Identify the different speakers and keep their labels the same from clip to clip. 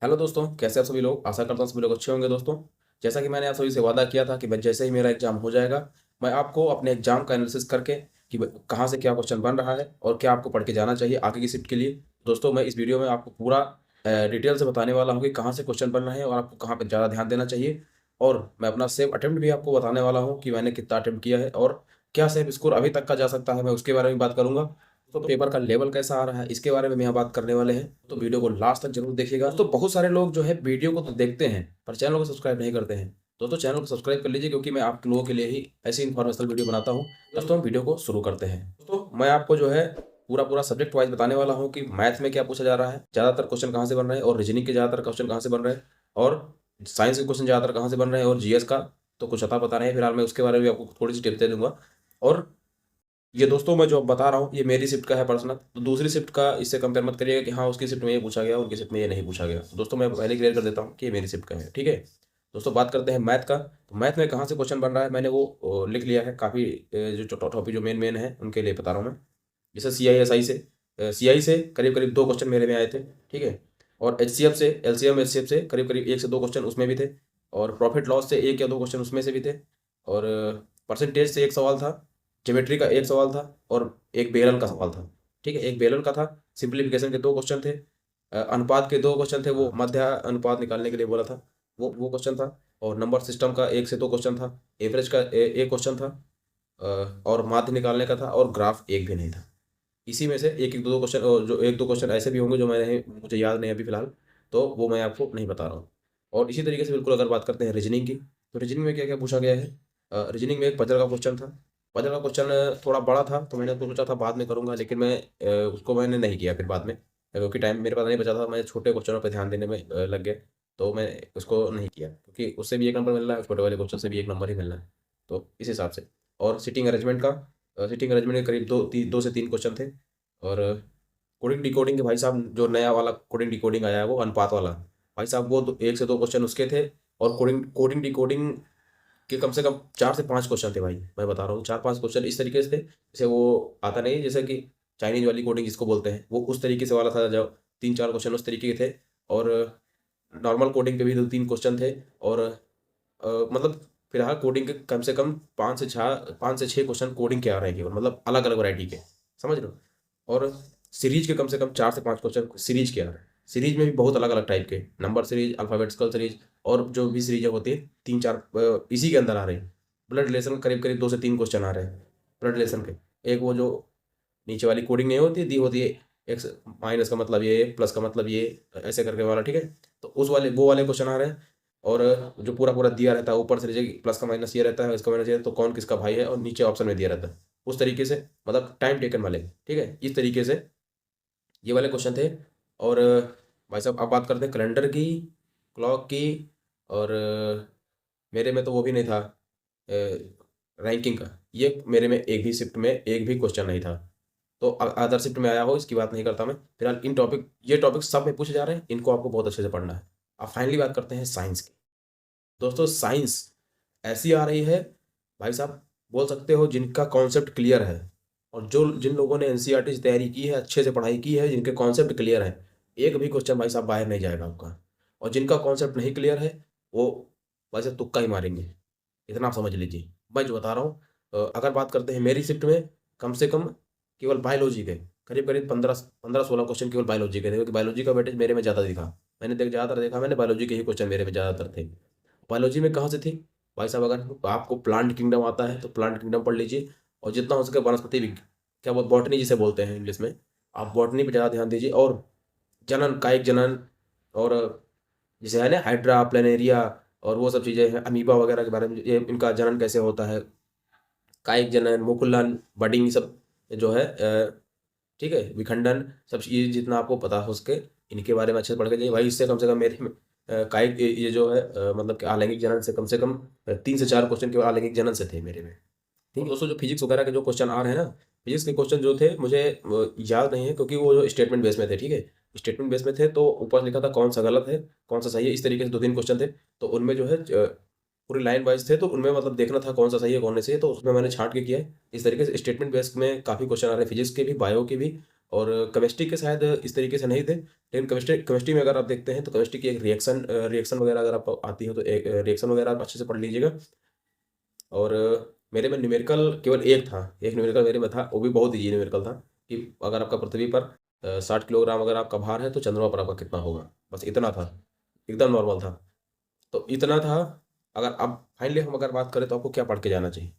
Speaker 1: Hello दोस्तों, कैसे आप सभी लोग। आशा करता हूँ सभी लोग अच्छे होंगे। दोस्तों, जैसा कि मैंने आप सभी से वादा किया था कि मैं जैसे ही मेरा एग्जाम हो जाएगा, मैं आपको अपने एग्जाम का एनालिसिस करके कि कहाँ से क्या क्वेश्चन बन रहा है और क्या आपको पढ़ के जाना चाहिए आगे की शिफ्ट के लिए। दोस्तों, मैं इस वीडियो में आपको पूरा डिटेल से बताने वाला हूँ कि कहाँ से क्वेश्चन बन रहे हैं और आपको कहाँ पर ज़्यादा ध्यान देना चाहिए। और मैं अपना सेव अटेम्प्ट भी आपको बताने वाला हूँ कि मैंने कितना अटेम्प्ट किया है और क्या सेव स्कोर अभी तक का जा सकता है, मैं उसके बारे में बात करूंगा। तो पेपर का लेवल कैसा आ रहा है इसके बारे में हम यहाँ बात करने वाले हैं, तो वीडियो को लास्ट तक जरूर देखिएगा। तो बहुत सारे लोग जो है वीडियो को तो देखते हैं पर चैनल को सब्सक्राइब नहीं करते हैं। दोस्तों, चैनल को सब्सक्राइब कर लीजिए क्योंकि मैं आप लोगों के लिए ही ऐसी इन्फॉर्मेशनल वीडियो बनाता हूँ। दोस्तों, हम वीडियो को शुरू करते हैं। दोस्तों, मैं आपको जो है पूरा पूरा सब्जेक्ट वाइज बताने वाला हूँ कि मैथ में क्या पूछा जा रहा है, ज़्यादातर क्वेश्चन कहाँ से बन रहे हैं, और रीजनिंग के ज़्यादातर क्वेश्चन कहाँ से बन रहे हैं, और साइंस के क्वेश्चन ज़्यादातर कहाँ से बन रहे हैं, और जीएस का तो कुछ अता पता नहीं फिलहाल। मैं उसके बारे में आपको थोड़ी सी टिप्स दे दूंगा। और ये दोस्तों, मैं जो अब बता रहा हूँ ये मेरी शिफ्ट का है पर्सनल, तो दूसरी शिफ्ट का इससे कंपेयर मत करिएगा कि हाँ उसकी शिफ्ट में ये पूछा गया उनकी शिफ्ट में ये नहीं पूछा गया। दोस्तों, मैं पहले क्लियर कर देता हूँ कि ये मेरी शिफ्ट का है, ठीक है। दोस्तों, बात करते हैं मैथ का। तो मैथ में कहाँ से क्वेश्चन बन रहा है मैंने वो लिख लिया है काफ़ी। जो टॉपिक जो मेन मेन है उनके लिए बता रहा हूँ मैं। जैसे CISI से करीब करीब 2 क्वेश्चन मेरे में आए थे, ठीक है। और HCF से LCM HCF से करीब करीब 1 से 2 क्वेश्चन उसमें भी थे। और प्रॉफिट लॉस से 1 या 2 क्वेश्चन उसमें से भी थे। और परसेंटेज से एक सवाल था, ज्योमेट्री का एक सवाल था, और एक बेरल का सवाल था, ठीक है। एक बेरल का था। सिंप्लीफिकेशन के 2 क्वेश्चन थे। अनुपात के 2 क्वेश्चन थे, वो मध्य अनुपात निकालने के लिए बोला था, वो क्वेश्चन था। और नंबर सिस्टम का 1 से 2 क्वेश्चन था। एवरेज का एक क्वेश्चन था। और माध्य निकालने का था, और ग्राफ एक भी नहीं था। इसी में से एक एक दो दो क्वेश्चन, और जो एक दो क्वेश्चन ऐसे भी होंगे जो मैंने मुझे याद नहीं अभी फिलहाल, तो वो मैं आपको नहीं बता रहा हूँ। और इसी तरीके से बिल्कुल अगर बात करते हैं रीजनिंग की, तो रीजनिंग में क्या क्या पूछा गया है। रीजनिंग में एक पजल का क्वेश्चन था। पजल का क्वेश्चन थोड़ा बड़ा था तो मैंने तो सोचा था बाद में करूँगा, लेकिन मैं उसको मैंने नहीं किया फिर बाद में, क्योंकि टाइम मेरे पास नहीं बचा था। मैं छोटे क्वेश्चनों पर ध्यान देने में लग गया, तो मैं उसको नहीं किया क्योंकि उससे भी 1 नंबर मिल रहा है, छोटे वाले क्वेश्चन से भी 1 नंबर ही मिल रहा है, तो इस हिसाब से। और सिटिंग अरेंजमेंट के करीब 2 से 3 क्वेश्चन थे। और कोडिंग डिकोडिंग के भाई साहब, जो नया वाला कोडिंग डिकोडिंग आया है वो अनुपात वाला, भाई साहब वो 1 से 2 क्वेश्चन उसके थे। और कोडिंग कोडिंग डिकोडिंग के कम से कम 4 से 5 क्वेश्चन थे भाई, मैं बता रहा हूँ 4-5 क्वेश्चन इस तरीके से थे जैसे वो आता नहीं, जैसे कि चाइनीज वाली कोडिंग जिसको बोलते हैं, वो उस तरीके से वाला था। जो 3-4 क्वेश्चन उस तरीके के थे। और नॉर्मल कोडिंग के भी 2-3 क्वेश्चन थे। और मतलब फिलहाल कोडिंग के कम से कम 5 से 6 क्वेश्चन कोडिंग के आ रहे हैं केवल, मतलब अलग अलग वैरायटी के, समझ लो। और सीरीज के कम से कम 4 से 5 क्वेश्चन सीरीज के आ रहे हैं। सीरीज में भी बहुत अलग अलग टाइप के, नंबर सीरीज, अल्फ़ाबेटिकल सीरीज, और जो भी सीरीज होती है 3-4 इसी के अंदर आ रहे हैं। ब्लड रिलेशन करीब करीब 2 से 3 क्वेश्चन आ रहे हैं ब्लड रिलेशन के। एक वो जो नीचे वाली कोडिंग नहीं होती, दी होती है एक्स माइनस का मतलब ये, प्लस का मतलब ये, ऐसे करके वाला, ठीक है। तो उस वाले वो वाले क्वेश्चन आ रहे हैं। और जो पूरा पूरा दिया रहता है ऊपर से नीचे, प्लस का माइनस ये रहता है, इसका माइनस ये, तो कौन किसका भाई है, और नीचे ऑप्शन में दिया रहता है उस तरीके से, मतलब टाइम टेकन वाले, ठीक है। इस तरीके से ये वाले क्वेश्चन थे। और भाई साहब अब बात करते हैं कैलेंडर की, क्लॉक की। और मेरे में तो वो भी नहीं था रैंकिंग का, ये मेरे में एक भी शिफ्ट में एक भी क्वेश्चन नहीं था। तो अदर शिफ्ट में आया हो इसकी बात नहीं करता मैं फिलहाल। ये टॉपिक सब में पूछे जा रहे हैं, इनको आपको बहुत अच्छे से पढ़ना है। अब फाइनली बात करते हैं साइंस की। दोस्तों, साइंस ऐसी आ रही है भाई साहब, बोल सकते हो जिनका कॉन्सेप्ट क्लियर है, और जो जिन लोगों ने एनसीईआरटी से तैयारी की है, अच्छे से पढ़ाई की है, जिनके कॉन्सेप्ट क्लियर है, एक भी क्वेश्चन भाई साहब बाहर नहीं जाएगा आपका। और जिनका कॉन्सेप्ट नहीं क्लियर है वो भाई साहब तुक्का ही मारेंगे, इतना आप समझ लीजिए। मैं जो बता रहा हूँ, अगर बात करते हैं मेरी शिफ्ट में, कम से कम केवल बायोलॉजी के करीब करीब 15-16 क्वेश्चन केवल बायोलॉजी के थे, क्योंकि बायोलॉजी का वेटेज मेरे में ज़्यादा दिखा। ज़्यादातर देखा मैंने बायोलॉजी के ही क्वेश्चन मेरे में ज़्यादातर थे। बायोलॉजी में कहाँ से थी भाई साहब, अगर आपको प्लांट किंगडम आता है तो प्लांट किंगडम पढ़ लीजिए। और जितना हो सके वनस्पति क्या वो बॉटनी जिसे बोलते हैं इंग्लिश में, आप बॉटनी पे ज़्यादा ध्यान दीजिए। और जनन, कायिक जनन, और जैसे है ना हाइड्रा, प्लेनेरिया, और वो सब चीज़ें हैं, अमीबा वगैरह के बारे में, ये इनका जनन कैसे होता है, कायिक जनन, मुकुलन, बडिंग, सब जो है ठीक है, विखंडन, सब ये जितना आपको पता हो सके इनके बारे में अच्छे से पढ़ के जाइए भाई। इससे कम से कम मेरे में कायिक ये जो है मतलब कि आलैंगिक जनन से कम 3 से 4 क्वेश्चन केवल आलैंगिक जनन से थे मेरे में। ठीक है दोस्तों, जो फिजिक्स वगैरह के जो क्वेश्चन आ रहे हैं ना, फिजिक्स के क्वेश्चन जो थे मुझे याद नहीं है, क्योंकि वो जो स्टेटमेंट बेस में थे, ठीक है। स्टेटमेंट बेस में थे तो ऊपर लिखा था कौन सा गलत है कौन सा सही है, इस तरीके से 2-3 क्वेश्चन थे। तो उनमें जो है पूरी लाइन वाइज थे, तो उनमें मतलब देखना था कौन सा सही है कौन नहीं सही है, तो उसमें मैंने छांट के किया है। इस तरीके से स्टेटमेंट बेस में काफ़ी क्वेश्चन आ रहे हैं, फिजिक्स के भी, बायो के भी, और केमिस्ट्री के शायद इस तरीके से नहीं थे, लेकिन केमिस्ट्री में अगर आप देखते हैं तो केमिस्ट्री की एक रिएक्शन वगैरह अगर आपको आती है तो एक रिएक्शन वगैरह आप अच्छे से पढ़ लीजिएगा। और मेरे में न्यूमेरिकल केवल एक न्यूमेरिकल मेरे में था, वो भी बहुत ईजी न्यूमेरिकल था कि अगर आपका पृथ्वी पर 60 किलोग्राम अगर आपका भार है तो चंद्रमा पर आपका कितना होगा, बस इतना था, एकदम नॉर्मल था। तो इतना था। अगर अब फाइनली हम अगर बात करें तो आपको क्या पढ़ के जाना चाहिए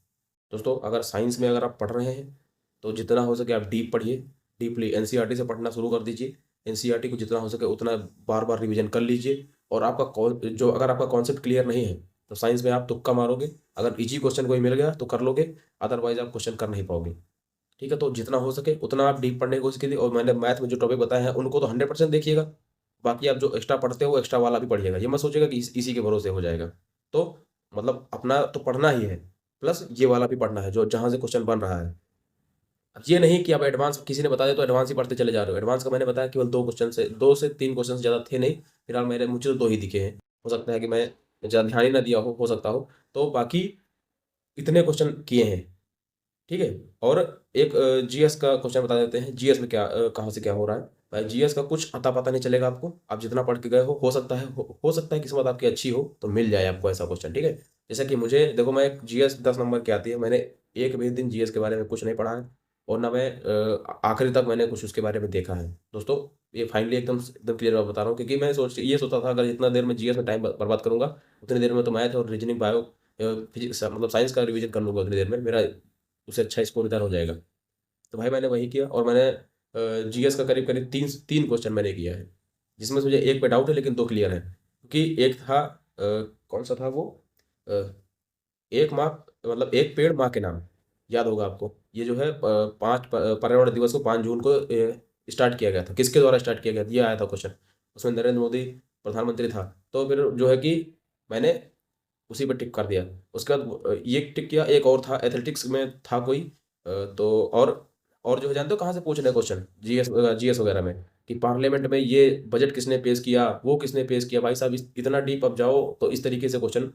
Speaker 1: दोस्तों, अगर साइंस में अगर आप पढ़ रहे हैं तो जितना हो सके आप डीप पढ़िए, डीपली एनसीईआरटी से पढ़ना शुरू कर दीजिए। एनसीईआरटी को जितना हो सके उतना बार बार रिवीजन कर लीजिए। और आपका जो अगर आपका कॉन्सेप्ट क्लियर नहीं है तो साइंस में आप तुक्का मारोगे, अगर इजी क्वेश्चन कोई मिल गया तो कर लोगे, अदरवाइज आप क्वेश्चन कर नहीं पाओगे। ठीक है, तो जितना हो सके उतना आप डीप पढ़ने की कोशिश कीजिए। और मैंने मैथ में जो टॉपिक बताए हैं उनको तो 100% देखिएगा, बाकी आप जो एक्स्ट्रा पढ़ते हो वो एक्स्ट्रा वाला भी पढ़िएगा। ये मत सोचिएगा कि इसी के भरोसे हो जाएगा। तो मतलब अपना तो पढ़ना ही है, प्लस ये वाला भी पढ़ना है जो जहाँ से क्वेश्चन बन रहा है। अब ये नहीं कि आप एडवांस किसी ने बता दिया तो एडवांस ही पढ़ते चले जा रहे हो। एडवांस का मैंने बताया केवल 2 से 3 क्वेश्चन ज़्यादा थे नहीं, फिलहाल मुझे तो 2 ही दिखे हैं। हो सकता है कि मैं ज़्यादा ध्यान ही ना दिया हो सकता हो। तो बाकी इतने क्वेश्चन किए हैं, ठीक है। और एक जीएस का क्वेश्चन बता देते हैं, जीएस में क्या कहाँ से क्या हो रहा है। भाई जीएस का कुछ अता पता नहीं चलेगा आपको, आप जितना पढ़ के गए हो सकता है हो सकता है किस्मत आपकी अच्छी हो तो मिल जाए आपको ऐसा क्वेश्चन, ठीक है। जैसा कि मुझे देखो, मैं जीएस 10 नंबर की आती है, मैंने एक भी दिन जीएस के बारे में कुछ नहीं पढ़ा है, और ना मैं आखिरी तक मैंने कुछ उसके बारे में देखा है दोस्तों। ये फाइनली एकदम एकदम क्लियर बात बता रहा हूँ, क्योंकि मैं ये सोचता था अगर जितना देर में जीएस में टाइम बर्बाद करूंगा उतनी देर में तो मैथ और रीजनिंग बायो फिजिक्स मतलब साइंस का रिवीजन कर लूंगा, उतनी देर में मेरा उससे अच्छा स्कोर इधर हो जाएगा। तो भाई मैंने वही किया, और मैंने जीएस का करीब करीब तीन तीन क्वेश्चन मैंने किया है, जिसमें से मुझे एक पे डाउट है लेकिन 2 क्लियर है। क्योंकि एक था कौन सा था वो, अ, एक माँ मतलब एक पेड़ माँ के नाम, याद होगा आपको। ये जो है पर्यावरण दिवस को 5 जून को स्टार्ट किया गया था, किसके द्वारा स्टार्ट किया गया था, ये आया था क्वेश्चन। उसमें नरेंद्र मोदी प्रधानमंत्री था। तो फिर जो है कि मैंने उसी पर टिक कर दिया। उसके बाद ये टिक किया, एक और था एथलेटिक्स में था कोई तो और जो है जानते हो कहाँ से पूछ रहे क्वेश्चन, जीएस वगैरह में, कि पार्लियामेंट में ये बजट किसने पेश किया, वो किसने पेश किया। भाई साहब इतना डीप अब जाओ तो इस तरीके से क्वेश्चन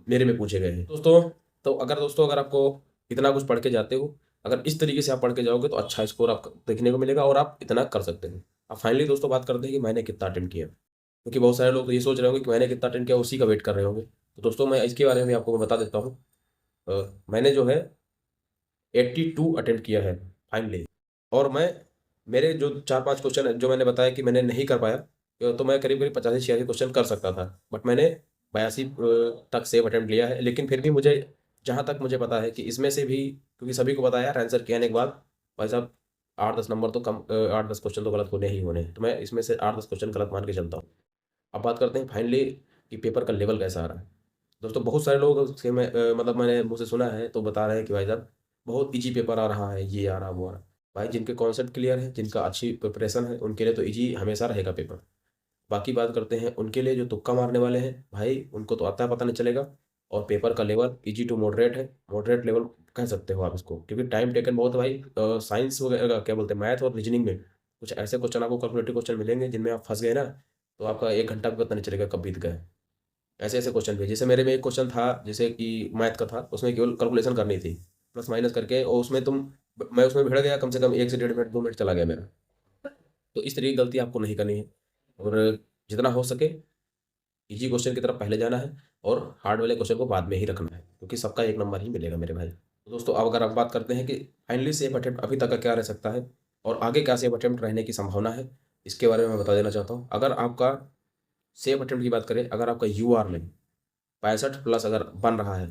Speaker 1: मेरे में पूछे गए हैं दोस्तों। तो अगर आपको इतना कुछ पढ़ के जाते हो, अगर इस तरीके से आप पढ़ के जाओगे तो अच्छा स्कोर आपको देखने को मिलेगा और आप इतना कर सकते हो। अब फाइनली दोस्तों बात करते हैं कि मैंने कितना अटेम्प्ट किया, क्योंकि बहुत सारे लोग तो ये सोच रहे होंगे कि मैंने कितना अटेम्प्ट किया उसी का वेट कर रहे होंगे। तो दोस्तों मैं इसके बारे में भी आपको बता देता हूँ। मैंने जो है 82 अटेम्प्ट किया है फाइनली। और मेरे जो 4-5 क्वेश्चन जो मैंने बताया कि मैंने नहीं कर पाया, तो मैं करीब करीब 85-86 क्वेश्चन कर सकता था, बट मैंने 82 तक सेव अटेम्प्ट लिया है। लेकिन फिर भी मुझे जहाँ तक मुझे पता है कि इसमें से भी, क्योंकि सभी को पता है यार आंसर कहने के बाद भाई साहब 8-10 नंबर तो कम, 8-10 क्वेश्चन तो गलत होने ही होने हैं। तो मैं इसमें से 8-10 क्वेश्चन गलत मान के चलता हूँ। अब बात करते हैं फाइनली कि पेपर का लेवल कैसा आ रहा है दोस्तों। बहुत सारे लोग से मतलब मैंने मुझसे सुना है तो बता रहे हैं कि भाई साहब बहुत इजी पेपर आ रहा है, ये आ रहा वो आ रहा। भाई जिनके कॉन्सेप्ट क्लियर है, जिनका अच्छी प्रिपरेशन है, उनके लिए तो इजी हमेशा रहेगा पेपर। बाकी बात करते हैं उनके लिए जो तुक्का मारने वाले हैं, भाई उनको तो आता पता नहीं चलेगा। और पेपर का लेवल इजी टू मॉडरेट है, मॉडरेट लेवल कह सकते हो आप इसको, क्योंकि टाइम टेकन बहुत है भाई। साइंस वगैरह क्या बोलते हैं, मैथ और रीजनिंग में कुछ ऐसे क्वेश्चन आपको कैलकुलेटिव क्वेश्चन मिलेंगे जिनमें आप फंस गए ना, तो आपका 1 घंटा भी पता नहीं चलेगा कब बीत गए। ऐसे ऐसे क्वेश्चन भी, जैसे मेरे में एक क्वेश्चन था जैसे कि मैथ का था, उसमें केवल कैलकुलेशन करनी थी प्लस माइनस करके, और उसमें मैं उसमें भिड़ गया, कम से कम 1 से 1.5 मिनट 2 मिनट चला गया मेरा। तो इस तरीके की गलती आपको नहीं करनी है, और जितना हो सके इजी क्वेश्चन की तरफ पहले जाना है और हार्ड वाले क्वेश्चन को बाद में ही रखना है, क्योंकि सबका 1 नंबर ही मिलेगा मेरे भाई। तो दोस्तों अब अगर आप बात करते हैं कि फाइनली सेफ अटेम्प्ट अभी तक का क्या रह सकता है और आगे क्या सेफ अटेम्प्ट रहने की संभावना है, इसके बारे में मैं बता देना चाहता हूँ। अगर आपका सेफ अटेम्प्ट की बात करें, अगर आपका यूआर में 65+ अगर बन रहा है,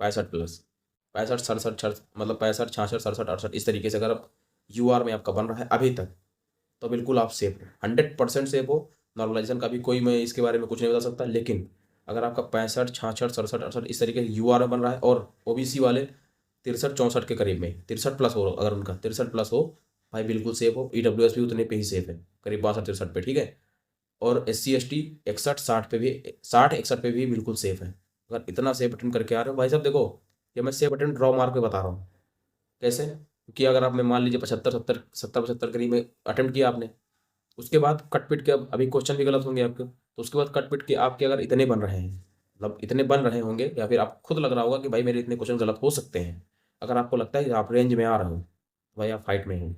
Speaker 1: 65+, 65 67 मतलब 65 66 67 68 इस तरीके से अगर आप यूआर में आपका बन रहा है अभी तक, तो बिल्कुल आप सेफ हो, 100% सेफ हो। नॉर्मलाइजेशन का भी कोई मैं इसके बारे में कुछ नहीं बता सकता, लेकिन अगर आपका 65 66 67 68 इस तरीके से यूआर में बन रहा है, और ओबीसी वाले 63 64 के करीब में 63+ हो, अगर उनका 63+ हो, भाई बिल्कुल सेफ हो। ईडब्ल्यूएस भी उतने पे ही सेफ है, करीब 62 63 पे, ठीक है। और SC ST 61 60 पे भी, 60 61 पे भी बिल्कुल सेफ है। अगर इतना सेफ अटेम्प्ट करके आ रहे हो भाई साहब, देखो ये मैं सेफ अटेम्प्ट ड्रॉ मार के बता रहा हूँ कैसे। क्योंकि अगर आपने मान लीजिए 75 70 करीब में अटेम्प्ट किया आपने, उसके बाद कट पिट के, अब अभी क्वेश्चन भी गलत होंगे आपके, तो उसके बाद कट पिट के आपके अगर इतने बन रहे हैं, मतलब इतने बन रहे होंगे, या फिर आप खुद लग रहा होगा कि भाई मेरे इतने क्वेश्चन गलत हो सकते हैं, अगर आपको लगता है कि आप रेंज में आ रहे हो, तो भाई आप फाइट में हैं।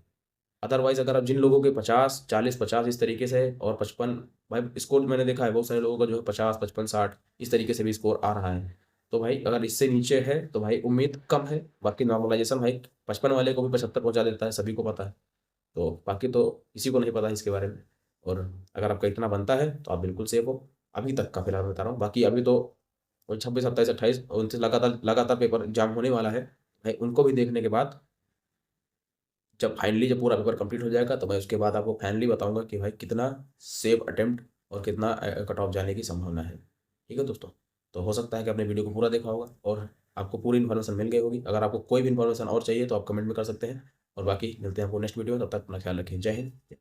Speaker 1: अदरवाइज़ अगर आप जिन लोगों के 50, 40, 50 इस तरीके से है और 55, भाई स्कोर मैंने देखा है बहुत सारे लोगों का जो है 50, 55, 60 इस तरीके से भी स्कोर आ रहा है। तो भाई अगर इससे नीचे है तो भाई उम्मीद कम है। बाकी नॉर्मलाइज़ेशन भाई 55 वाले को भी 75 पहुँचा देता है, सभी को पता है। तो बाकी तो किसी को नहीं पता है इसके बारे में। और अगर आपका इतना बनता है तो आप बिल्कुल सेफ हो, अभी तक का फिलहाल बता रहा हूँ। बाकी अभी तो 26, 27, 28, 29 लगातार लगातार पेपर एग्जाम होने वाला है भाई। उनको भी देखने के बाद जब फाइनली जब पूरा पेपर कंप्लीट हो जाएगा तो मैं उसके बाद आपको फाइनली बताऊंगा कि भाई कितना सेफ अटेम्प्ट और कितना कट ऑफ जाने की संभावना है। ठीक है दोस्तों, तो हो सकता है कि आपने वीडियो को पूरा देखा होगा और आपको पूरी इन्फॉर्मेशन मिल गई होगी। अगर आपको कोई भी इन्फॉर्मेशन और चाहिए तो आप कमेंट में कर सकते हैं। और बाकी मिलते हैं आपको नेक्स्ट वीडियो में, तब तक अपना ख्याल रखें। जय हिंद।